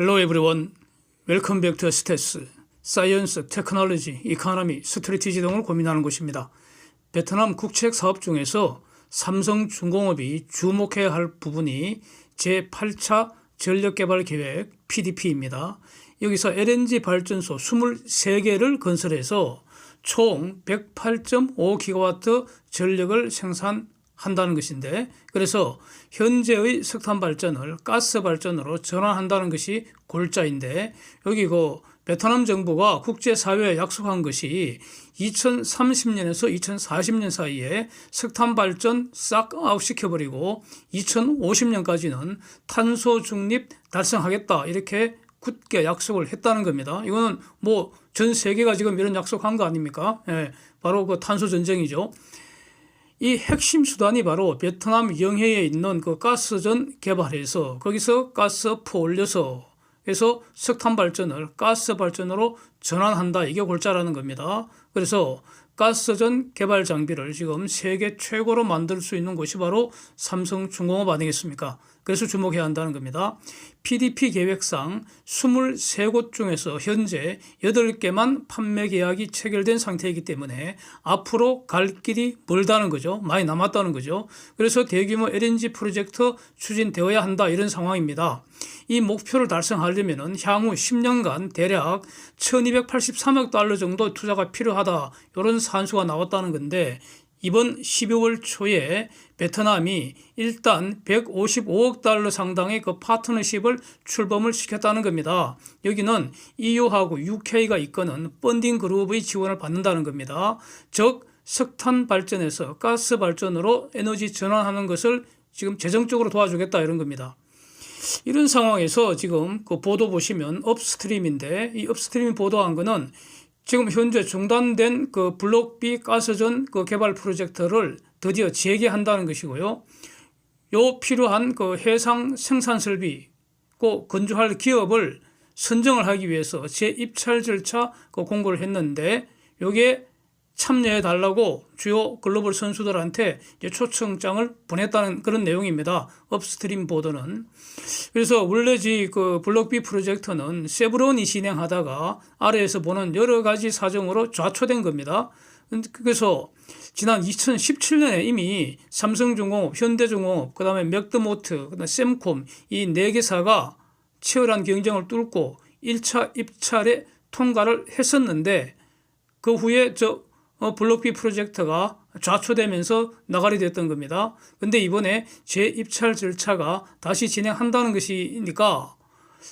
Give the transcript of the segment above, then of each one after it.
Hello everyone. Welcome back to STS. 사이언스, 테크놀로지, 이코노미, 스트래티지 등을 고민하는 곳입니다. 베트남 국책 사업 중에서 삼성중공업이 주목해야 할 부분이 제8차 전력개발계획 PDP입니다. 여기서 LNG 발전소 23개를 건설해서 총 108.5GW 전력을 생산한다는 것인데, 그래서 현재의 석탄 발전을 가스 발전으로 전환한다는 것이 골자인데, 여기 베트남 정부가 국제사회에 약속한 것이 2030년에서 2040년 사이에 석탄 발전 싹 아웃시켜버리고 2050년까지는 탄소 중립 달성하겠다, 이렇게 굳게 약속을 했다는 겁니다. 이거는 전 세계가 지금 이런 약속한 거 아닙니까? 예, 바로 그 탄소 전쟁이죠. 이 핵심 수단이 바로 베트남 영해에 있는 그 가스전 개발해서 거기서 가스 퍼올려서 해서 석탄 발전을 가스 발전으로 전환한다, 이게 골자라는 겁니다. 그래서 가스전 개발 장비를 지금 세계 최고로 만들 수 있는 곳이 바로 삼성중공업 아니겠습니까? 그래서 주목해야 한다는 겁니다. PDP 계획상 23곳 중에서 현재 8개만 판매 계약이 체결된 상태이기 때문에 앞으로 갈 길이 멀다는 거죠. 많이 남았다는 거죠. 그래서 대규모 LNG 프로젝트 추진되어야 한다, 이런 상황입니다. 이 목표를 달성하려면 향후 10년간 대략 1283억 달러 정도 투자가 필요하다, 이런 산수가 나왔다는 건데, 이번 12월 초에 베트남이 일단 155억 달러 상당의 그 파트너십을 출범을 시켰다는 겁니다. 여기는 EU하고 UK가 이끄는 펀딩 그룹의 지원을 받는다는 겁니다. 즉 석탄 발전에서 가스 발전으로 에너지 전환하는 것을 지금 재정적으로 도와주겠다, 이런 겁니다. 이런 상황에서 지금 그 보도 보시면 업스트림인데, 이 업스트림이 보도한 거는 지금 현재 중단된 그 블록 B 가스전 그 개발 프로젝트를 드디어 재개한다는 것이고요. 요 필요한 그 해상 생산 설비, 그 건조할 기업을 선정을 하기 위해서 재입찰 절차 그 공고를 했는데, 요게 참여해 달라고 주요 글로벌 선수들한테 이제 초청장을 보냈다는 그런 내용입니다. 업스트림 보도는. 그래서 원래 그 블록 B 프로젝트는 세브론이 진행하다가 아래에서 보는 여러 가지 사정으로 좌초된 겁니다. 그래서 지난 2017년에 이미 삼성중공업, 현대중공업, 그다음에 맥드모트, 그다음에 셈콤, 이 4개사가 치열한 경쟁을 뚫고 1차 입찰에 통과를 했었는데, 그 후에 블록 B 프로젝트가 좌초되면서 나가리 됐던 겁니다. 근데 이번에 재입찰 절차가 다시 진행한다는 것이니까,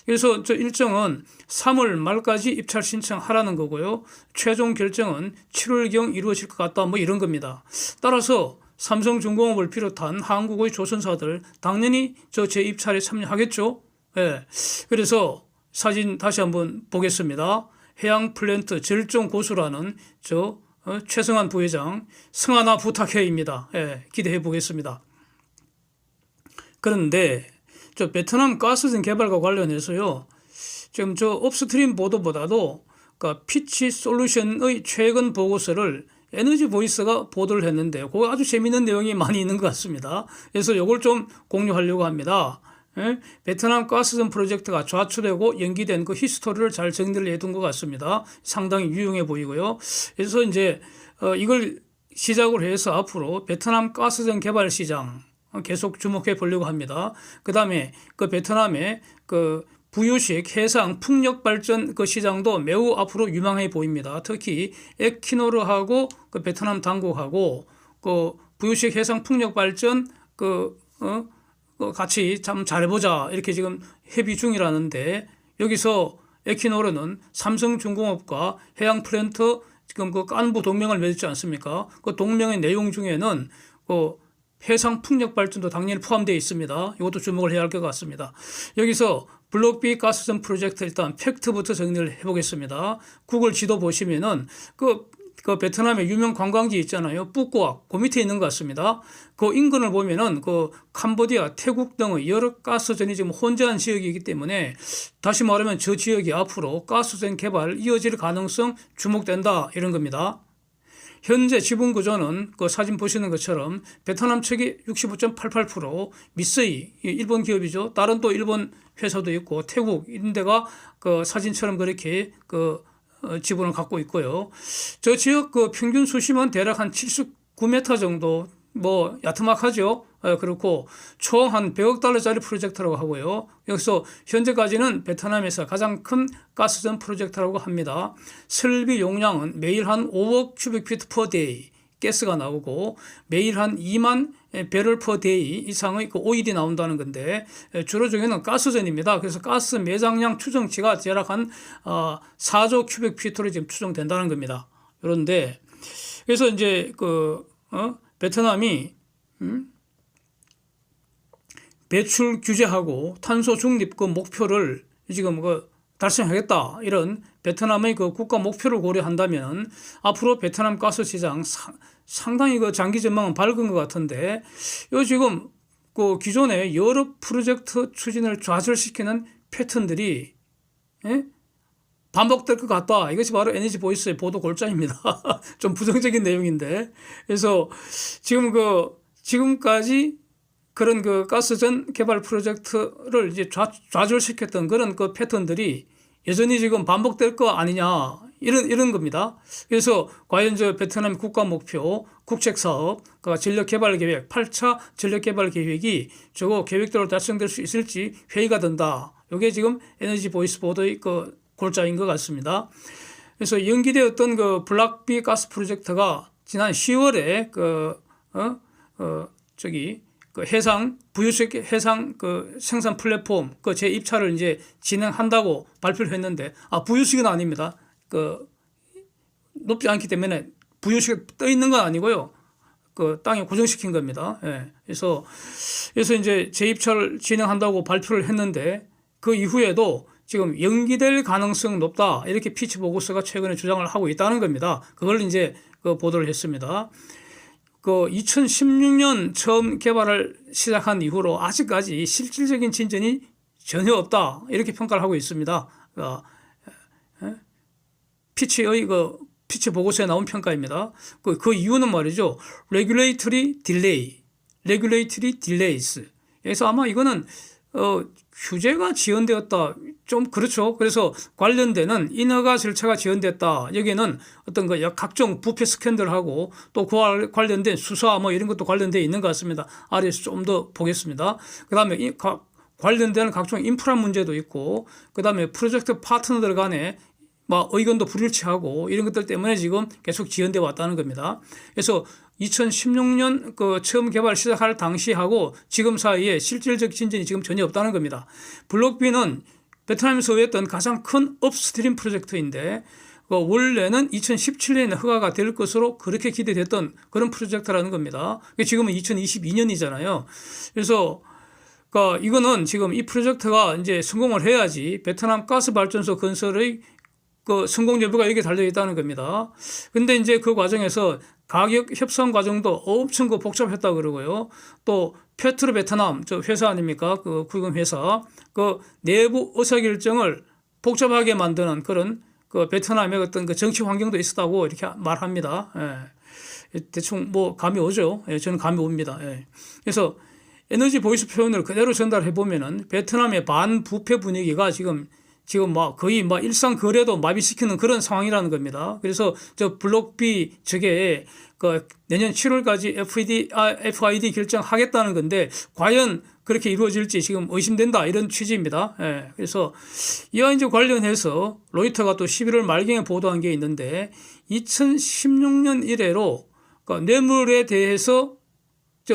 그래서 일정은 3월 말까지 입찰 신청하라는 거고요. 최종 결정은 7월경 이루어질 것 같다, 이런 겁니다. 따라서 삼성중공업을 비롯한 한국의 조선사들 당연히 재입찰에 참여하겠죠. 예. 그래서 사진 다시 한번 보겠습니다. 해양 플랜트 절정 고수라는 최승환 부회장, 승환아 부탁해입니다. 예, 기대해 보겠습니다. 그런데 베트남 가스전 개발과 관련해서요, 지금 업스트림 보도보다도 그러니까 피치 솔루션의 최근 보고서를 에너지 보이스가 보도를 했는데, 그거 아주 재미있는 내용이 많이 있는 것 같습니다. 그래서 이걸 좀 공유하려고 합니다. 예? 베트남 가스전 프로젝트가 좌초되고 연기된 그 히스토리를 잘 정리를 해둔 것 같습니다. 상당히 유용해 보이고요. 그래서 이제 이걸 시작으로 해서 앞으로 베트남 가스전 개발 시장 계속 주목해 보려고 합니다. 그 다음에 그 베트남의 그 부유식 해상 풍력 발전 그 시장도 매우 앞으로 유망해 보입니다. 특히 에퀴노르하고 그 베트남 당국하고 그 부유식 해상 풍력 발전 같이 참 잘해보자, 이렇게 지금 협의 중이라는데, 여기서 에퀴노르는 삼성중공업과 해양플랜트 지금 그 간부 동맹을 맺었지 않습니까? 그 동맹의 내용 중에는 그 해상 풍력 발전도 당연히 포함되어 있습니다. 이것도 주목을 해야 할 것 같습니다. 여기서 블록 B 가스전 프로젝트 일단 팩트부터 정리를 해보겠습니다. 구글 지도 보시면은 그 베트남의 유명 관광지 있잖아요. 뿌꾸악, 그 밑에 있는 것 같습니다. 그 인근을 보면은 그 캄보디아, 태국 등의 여러 가스전이 지금 혼재한 지역이기 때문에, 다시 말하면 저 지역이 앞으로 가스전 개발 이어질 가능성 주목된다, 이런 겁니다. 현재 지분 구조는 그 사진 보시는 것처럼 베트남 측이 65.88%, 미쓰이 일본 기업이죠. 다른 또 일본 회사도 있고 태국 이런 데가 그 사진처럼 그렇게 그 지분을 갖고 있고요. 저 지역 그 평균 수심은 대략 한 79m 정도, 뭐 야트막하죠. 그렇고 총 한 100억 달러짜리 프로젝트라고 하고요. 여기서 현재까지는 베트남에서 가장 큰 가스전 프로젝트라고 합니다. 설비 용량은 매일 한 5억 큐빅피트 퍼 데이 가스가 나오고 매일 한 2만 배럴 퍼 데이 이상의 그 오일이 나온다는 건데, 주로 중에는 가스전입니다. 그래서 가스 매장량 추정치가 대략 한 4조 큐빅피트로 지금 추정된다는 겁니다. 그런데 그래서 이제 베트남이 배출 규제하고 탄소 중립 그 목표를 지금 달성하겠다, 이런 베트남의 그 국가 목표를 고려한다면 앞으로 베트남 가스 시장 상당히 그 장기 전망은 밝은 것 같은데, 요 지금 그 기존의 여러 프로젝트 추진을 좌절시키는 패턴들이 반복될 것 같다. 이것이 바로 에너지 보이스의 보도 골자입니다. 좀 부정적인 내용인데, 그래서 지금까지 그런 그 가스전 개발 프로젝트를 이제 좌절시켰던 그런 그 패턴들이 여전히 지금 반복될 거 아니냐, 이런 겁니다. 그래서 과연 저 베트남 국가 목표 국책 사업, 전력 개발 계획, 8차 전력 개발 계획이 저거 계획대로 달성될 수 있을지 회의가 된다. 이게 지금 에너지 보이스 보도의 그 골자인 것 같습니다. 그래서 연기되었던 그 블락비 가스 프로젝트가 지난 10월에 해상 부유식 해상 그 생산 플랫폼 그 재입찰을 이제 진행한다고 발표를 했는데, 부유식은 아닙니다. 높지 않기 때문에 부유식이 떠 있는 건 아니고요. 그 땅에 고정시킨 겁니다. 예. 그래서 이제 재입찰을 진행한다고 발표를 했는데, 그 이후에도 지금 연기될 가능성 높다, 이렇게 피치 보고서가 최근에 주장을 하고 있다는 겁니다. 그걸 이제 보도를 했습니다. 2016년 처음 개발을 시작한 이후로 아직까지 실질적인 진전이 전혀 없다, 이렇게 평가를 하고 있습니다. 피치 보고서에 나온 평가입니다. 그 이유는 말이죠. regulatory delays. 그래서 아마 이거는 규제가 지연되었다. 좀 그렇죠. 그래서 관련되는 인허가 절차가 지연됐다. 여기에는 어떤 각종 부패 스캔들하고 또 그와 관련된 수사 뭐 이런 것도 관련되어 있는 것 같습니다. 아래에서 좀 더 보겠습니다. 그 다음에 관련되는 각종 인프라 문제도 있고, 그 다음에 프로젝트 파트너들 간에 의견도 불일치하고 이런 것들 때문에 지금 계속 지연되어 왔다는 겁니다. 그래서 2016년 처음 개발 시작할 당시하고 지금 사이에 실질적 진전이 지금 전혀 없다는 겁니다. 블록비는 베트남에서 했던 가장 큰 업스트림 프로젝트인데, 원래는 2017년에 허가가 될 것으로 그렇게 기대됐던 그런 프로젝트라는 겁니다. 지금은 2022년이잖아요. 그래서 이거는 지금 이 프로젝트가 이제 성공을 해야지 베트남 가스 발전소 건설의 성공 여부가 여기에 달려 있다는 겁니다. 근데 이제 그 과정에서 가격 협상 과정도 엄청 복잡했다 그러고요. 또 페트로 베트남 저 회사 아닙니까? 국영 회사 내부 의사결정을 복잡하게 만드는 그런 베트남의 어떤 정치 환경도 있었다고 이렇게 말합니다. 예. 대충 감이 오죠. 예, 저는 감이 옵니다. 예. 그래서 에너지 보이스 표현을 그대로 전달해 보면은 베트남의 반부패 분위기가 지금 거의 일상 거래도 마비시키는 그런 상황이라는 겁니다. 그래서 저 블록비 저게 내년 7월까지 FID 결정하겠다는 건데, 과연 그렇게 이루어질지 지금 의심된다, 이런 취지입니다. 예. 그래서 이와 이제 관련해서 로이터가 또 11월 말경에 보도한 게 있는데, 2016년 이래로 뇌물에 대해서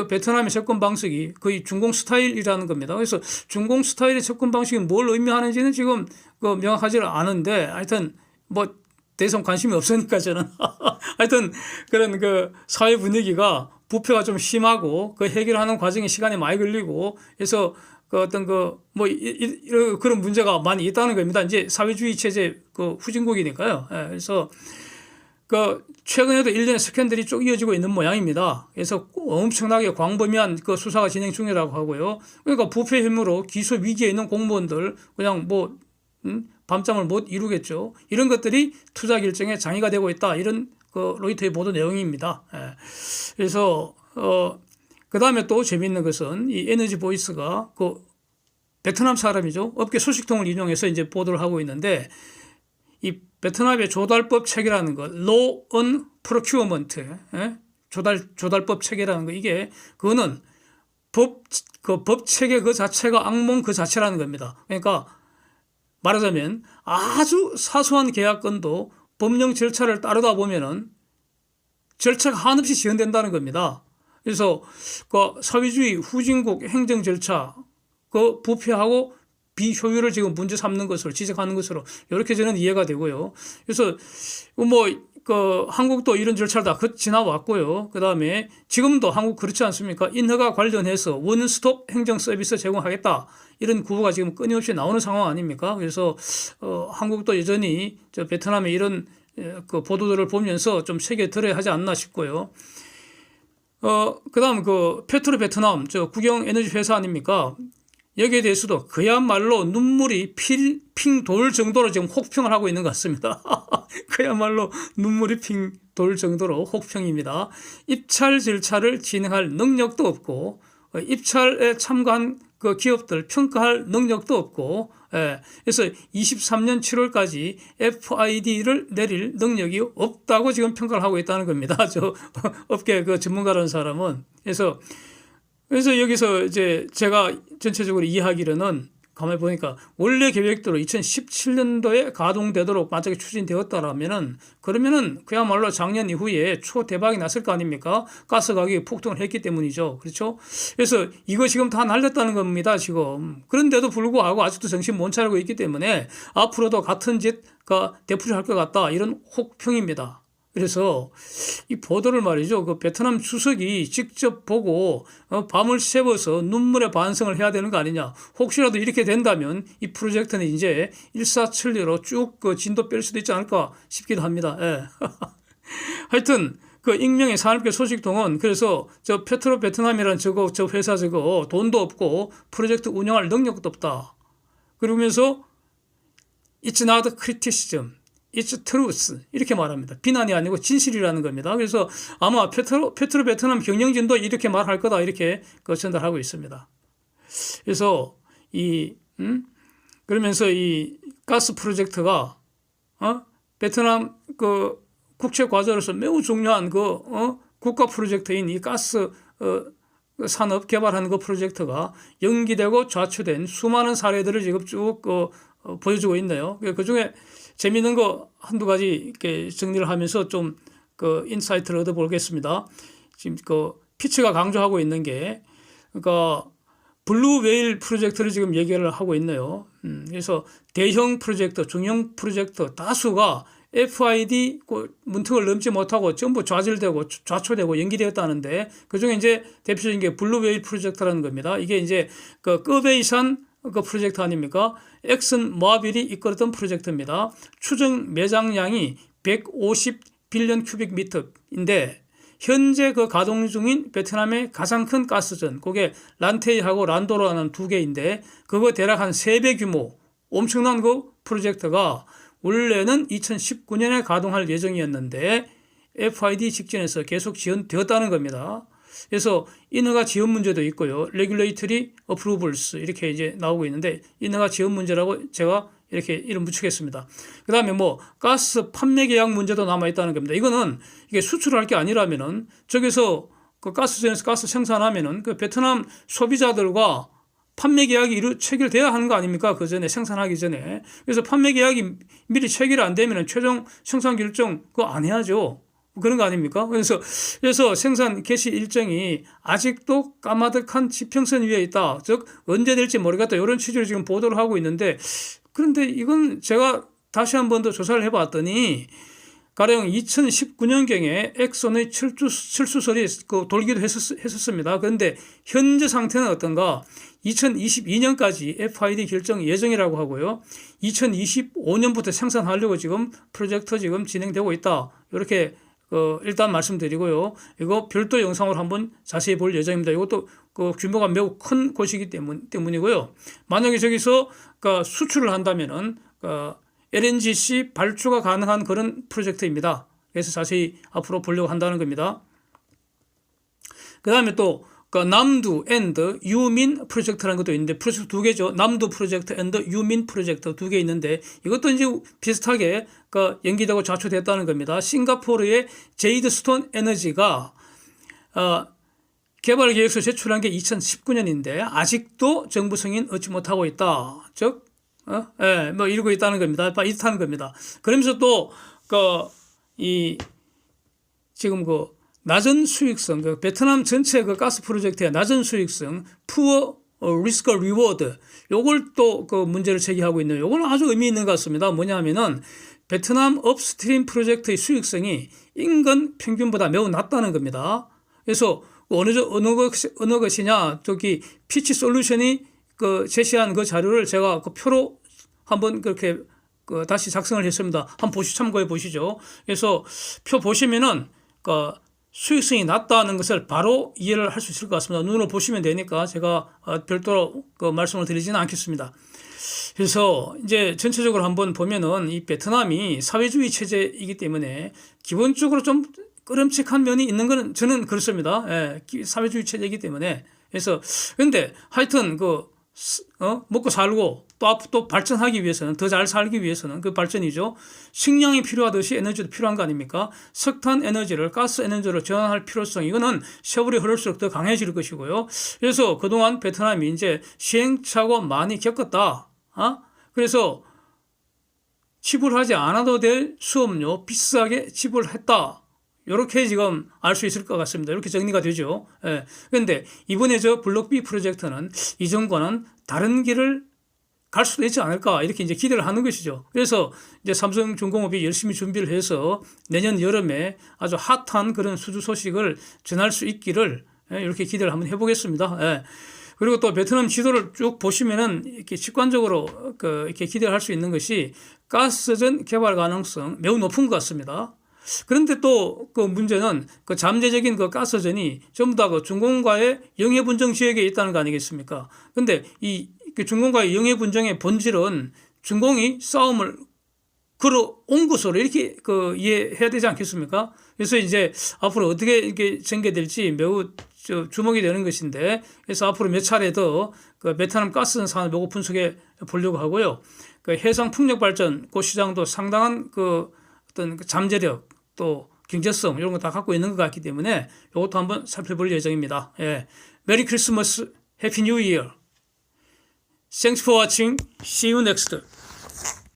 베트남의 접근 방식이 거의 중공 스타일이라는 겁니다. 그래서 중공 스타일의 접근 방식이 뭘 의미하는지는 지금 명확하지 않은데, 하여튼 대선 관심이 없으니까 저는 하여튼 그런 사회 분위기가 부패가 좀 심하고 해결하는 과정에 시간이 많이 걸리고 해서 어떤 그런 문제가 많이 있다는 겁니다. 이제 사회주의 체제 후진국이니까요. 예, 그래서 최근에도 일련의 스캔들이 쭉 이어지고 있는 모양입니다. 그래서 엄청나게 광범위한 수사가 진행 중이라고 하고요. 그러니까 부패 혐의로 기소 위기에 있는 공무원들 그냥 밤잠을 못 이루겠죠. 이런 것들이 투자 결정에 장애가 되고 있다, 이런 그 로이터의 보도 내용입니다. 예. 그래서 그 다음에 또 재미있는 것은 이 에너지 보이스가 그 베트남 사람이죠. 업계 소식통을 인용해서 이제 보도를 하고 있는데 이 베트남의 조달법 체계라는 것, Law on Procurement, 예? 조달법 체계라는 거, 그거는 법 체계 그 자체가 악몽 그 자체라는 겁니다. 그러니까 말하자면 아주 사소한 계약건도 법령 절차를 따르다 보면은 절차가 한없이 지연된다는 겁니다. 그래서 그 사회주의 후진국 행정 절차 그 부패하고 비효율을 지금 문제 삼는 것으로 지적하는 것으로 이렇게 저는 이해가 되고요. 그래서 한국도 이런 절차를 다 지나왔고요. 그 다음에 지금도 한국 그렇지 않습니까? 인허가 관련해서 원스톱 행정 서비스 제공하겠다. 이런 구호가 지금 끊임없이 나오는 상황 아닙니까? 그래서 한국도 여전히 베트남의 이런 그 보도들을 보면서 좀 새겨 들어야 하지 않나 싶고요. 그 다음 페트로 베트남 국영 에너지 회사 아닙니까? 여기에 대해서도 그야말로 눈물이 핑 돌 정도로 지금 혹평을 하고 있는 것 같습니다. 그야말로 눈물이 핑 돌 정도로 혹평입니다. 입찰 절차를 진행할 능력도 없고 입찰에 참가한 그 기업들 평가할 능력도 없고 그래서 23년 7월까지 FID를 내릴 능력이 없다고 지금 평가를 하고 있다는 겁니다. 저 업계 그 전문가라는 사람은. 그래서 여기서 이제 제가 전체적으로 이해하기로는 가만히 보니까 원래 계획대로 2017년도에 가동되도록 만약에 추진되었다라면은 그러면은 그야말로 작년 이후에 초대박이 났을 거 아닙니까? 가스 가격이 폭등을 했기 때문이죠. 그렇죠? 그래서 이거 지금 다 날렸다는 겁니다. 지금. 그런데도 불구하고 아직도 정신 못 차리고 있기 때문에 앞으로도 같은 짓가 되풀이할 것 같다. 이런 혹평입니다. 그래서 이 보도를 말이죠. 그 베트남 주석이 직접 보고 밤을 새워서 눈물의 반성을 해야 되는 거 아니냐. 혹시라도 이렇게 된다면 이 프로젝트는 이제 일사천리로 쭉 그 진도 뺄 수도 있지 않을까 싶기도 합니다. 예. 하여튼 그 익명의 산업계 소식통은 그래서 페트로 베트남이라는 저 회사 돈도 없고 프로젝트 운영할 능력도 없다. 그러면서 It's not criticism. It's truth. 이렇게 말합니다. 비난이 아니고 진실이라는 겁니다. 그래서 아마 페트로 베트남 경영진도 이렇게 말할 거다. 이렇게 전달하고 있습니다. 그래서 그러면서 이 가스 프로젝트가, 베트남 국채 과제로서 매우 중요한 국가 프로젝트인 이 가스, 산업 개발하는 그 프로젝트가 연기되고 좌초된 수많은 사례들을 지금 쭉 보여주고 있네요. 그 중에 재미있는 거 한두 가지 이렇게 정리를 하면서 좀 인사이트를 얻어보겠습니다. 지금 피츠가 강조하고 있는 게, 그러니까 블루 웨일 프로젝트를 지금 얘기를 하고 있네요. 그래서 대형 프로젝트, 중형 프로젝트 다수가 FID 문턱을 넘지 못하고 전부 좌절되고 좌초되고 연기되었다는데 그중에 이제 대표적인 게 블루 웨일 프로젝트라는 겁니다. 이게 이제 꺼베이산 프로젝트 아닙니까? 엑슨 모빌이 이끌었던 프로젝트입니다. 추정 매장량이 150빌리언 큐빅미터인데 현재 가동 중인 베트남의 가장 큰 가스전, 그게 란테이하고 란도로라는 두 개인데 그거 대략 한 3배 규모 엄청난 프로젝트가 원래는 2019년에 가동할 예정이었는데 FID 직전에서 계속 지연되었다는 겁니다. 그래서 인허가 지연 문제도 있고요. Regulatory Approvals 이렇게 이제 나오고 있는데 인허가 지연 문제라고 제가 이렇게 이름 붙이겠습니다. 그 다음에 가스 판매 계약 문제도 남아있다는 겁니다. 이게 수출할 게 아니라면은 저기서 가스전에서 가스 생산하면은 베트남 소비자들과 판매 계약이 체결돼야 하는 거 아닙니까? 그 전에 생산하기 전에. 그래서 판매 계약이 미리 체결이 안 되면은 최종 생산 결정 그거 안 해야죠. 그런 거 아닙니까? 그래서 생산 개시 일정이 아직도 까마득한 지평선 위에 있다. 즉 언제 될지 모르겠다. 이런 취지로 지금 보도를 하고 있는데 그런데 이건 제가 다시 한 번 더 조사를 해봤더니 가령 2019년경에 엑손의 철수설이 돌기도 했었습니다. 그런데 현재 상태는 어떤가? 2022년까지 FID 결정 예정이라고 하고요. 2025년부터 생산하려고 지금 프로젝트 지금 진행되고 있다. 이렇게 일단 말씀드리고요. 이거 별도 영상으로 한번 자세히 볼 예정입니다. 이것도 규모가 매우 큰 곳이기 때문이고요. 만약에 저기서 수출을 한다면은 LNGC 발주가 가능한 그런 프로젝트입니다. 그래서 자세히 앞으로 보려고 한다는 겁니다. 그 다음에 또 그 남두 앤드 유민 프로젝트라는 것도 있는데 프로젝트 두 개죠. 남두 프로젝트 앤드 유민 프로젝트 두 개 있는데 이것도 이제 비슷하게 그 연기되고 좌초됐다는 겁니다. 싱가포르의 제이드스톤 에너지가 개발 계획서 제출한 게 2019년인데 아직도 정부 승인 얻지 못하고 있다. 즉, 뭐 이러고 있다는 겁니다. 이렇다는 겁니다. 그러면서 또 지금 낮은 수익성, 베트남 전체 가스 프로젝트의 낮은 수익성, poor risk reward, 요걸 또 문제를 제기하고 있는, 요거는 아주 의미 있는 것 같습니다. 뭐냐 하면은, 베트남 업스트림 프로젝트의 수익성이 인근 평균보다 매우 낮다는 겁니다. 그래서 어느 것이냐, 피치 솔루션이 제시한 그 자료를 제가 표로 한번 그렇게 다시 작성을 했습니다. 한번 참고해 보시죠. 그래서 표 보시면은, 수익성이 낮다는 것을 바로 이해를 할 수 있을 것 같습니다. 눈으로 보시면 되니까 제가 별도로 말씀을 드리지는 않겠습니다. 그래서 이제 전체적으로 한번 보면은 이 베트남이 사회주의 체제이기 때문에 기본적으로 좀 꺼름칙한 면이 있는 거는 저는 그렇습니다. 사회주의 체제이기 때문에. 그래서 근데 하여튼 먹고 살고 또 발전하기 위해서는 더 잘 살기 위해서는 그 발전이죠. 식량이 필요하듯이 에너지도 필요한 거 아닙니까? 석탄 에너지를 가스 에너지로 전환할 필요성 이거는 세월이 흐를수록 더 강해질 것이고요. 그래서 그동안 베트남이 이제 시행착오 많이 겪었다. 그래서 지불하지 않아도 될 수업료 비싸게 지불했다. 이렇게 지금 알 수 있을 것 같습니다. 이렇게 정리가 되죠. 그런데 이번에 블록 B 프로젝트는 이전과는 다른 길을 갈 수도 있지 않을까 이렇게 이제 기대를 하는 것이죠. 그래서 이제 삼성중공업이 열심히 준비를 해서 내년 여름에 아주 핫한 그런 수주 소식을 전할 수 있기를 이렇게 기대를 한번 해보겠습니다. 그리고 또 베트남 지도를 쭉 보시면은 이렇게 직관적으로 이렇게 기대를 할 수 있는 것이 가스전 개발 가능성 매우 높은 것 같습니다. 그런데 또 문제는 잠재적인 가스전이 전부 다 중공과의 영해분쟁 지역에 있다는 거 아니겠습니까? 근데 이 중공과의 영해분쟁의 본질은 중공이 싸움을 걸어온 것으로 이렇게 이해해야 되지 않겠습니까? 그래서 이제 앞으로 어떻게 이렇게 전개될지 매우 주목이 되는 것인데, 그래서 앞으로 몇 차례 더 베트남 가스전 산업 요거 분석해 보려고 하고요. 해상 풍력 발전 그 시장도 상당한 어떤 잠재력 또 경제성 이런 거 다 갖고 있는 것 같기 때문에 이것도 한번 살펴볼 예정입니다. 메리 크리스마스, 해피 뉴 이어. Thanks for watching. See you next.